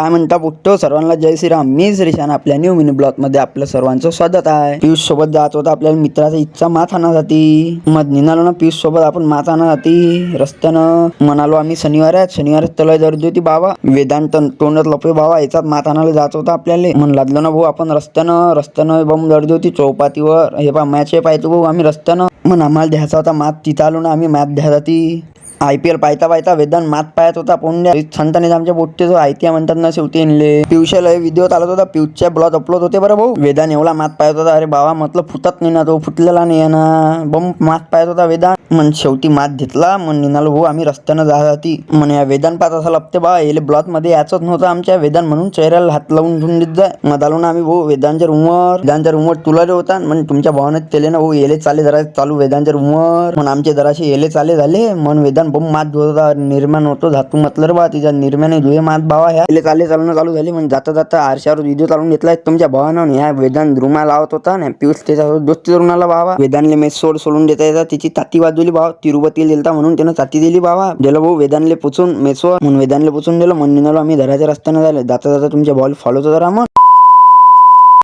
काय म्हणता पुट्टो, सर्वांना जय श्रीराम. मी श्रीशान आपल्या न्यू मिनी ब्लॉग मध्ये आपलं सर्वांचं स्वागत आहे. पियुष सोबत जात होता आपल्याला मित्राचा इच्छा माथ आणण्यासाठी. मग निघालो ना पियुष सोबत आपण माथ आणण्यासाठी. रस्त्यानं म्हणालो आम्ही शनिवार तला गर्दी होती बाबा. वेदांत तोंडात लपे बाबा याच्यात माथ आणायला जात होता आपल्याला. मन लागलं ना भाऊ आपण रस्त्यानं बम गर्दी होती चौपाटीवर. हे पा मॅच पाहतो भाऊ आम्ही रस्त्यानं. मग आम्हाला द्यायचा होता माथ. तिथं आलो ना आम्ही मॅच द्यायसाठी. IPL पाहता वेदांत मात पाहत होता. पोंड्या संताने आमच्या बोट्टेचं आयत्या म्हणतात ना शेवटी आणले. पियुषला व्हिडिओ चालत होता. पियुषच्या ब्लॉग अपलोड होते बरं भाऊ. वेदांत एवढा मात पाहत होता. अरे बाबा म्हटलं फुटत नाही ना तो, फुटलेला नाही ना. बम मात पाहत होता वेदांत. मन शेवटी मात घेतला. मन निघालो भाऊ आम्ही रस्त्यानं जाती. म्हणे या वेदांत पाहत असा लपते बा येले ब्लॉग मध्ये याचंच नव्हतं आमच्या. वेदांत म्हणून चेहऱ्याला हात लावून झुंडीत जाय. मग आलो ना आम्ही भाऊ वेदांतच्या रूमवर तुला रे होता. म्हणजे तुमच्या भावाने केले ना भाऊ येले चाले जरा चालू वेदांतच्या रूमवर. मग आमचे जराशे येले चाले झाले. मन वेदांत बम मात धुत होता. निर्माण होतो धातू म्हटलं बा तिच्या निर्माणे धुये मात बाबा. ह्या येले चालू झाली. म्हणजे जाता आरशावर व्हिडिओ चालून घेतला तुमच्या भावानं. ह्या वेदांत रुमा लावत होता ना पियुष त्याच्यासोबत दोस्ती करून आला बाबा. वेदांतले मेस सोडून देता येतात. तिची ताती बाजूली भाव तिरुपतीला दिलता म्हणून त्यानं ताती दिली बाबा. गेलो भाऊ वेदांतले पुचून मेसवर. म्हणून वेदांतले पुचून दिलं. म्हणून निघालो आम्ही घराच्या रस्त्यानं झाले. जाता तुमच्या भावाला फॉलो जरा मग.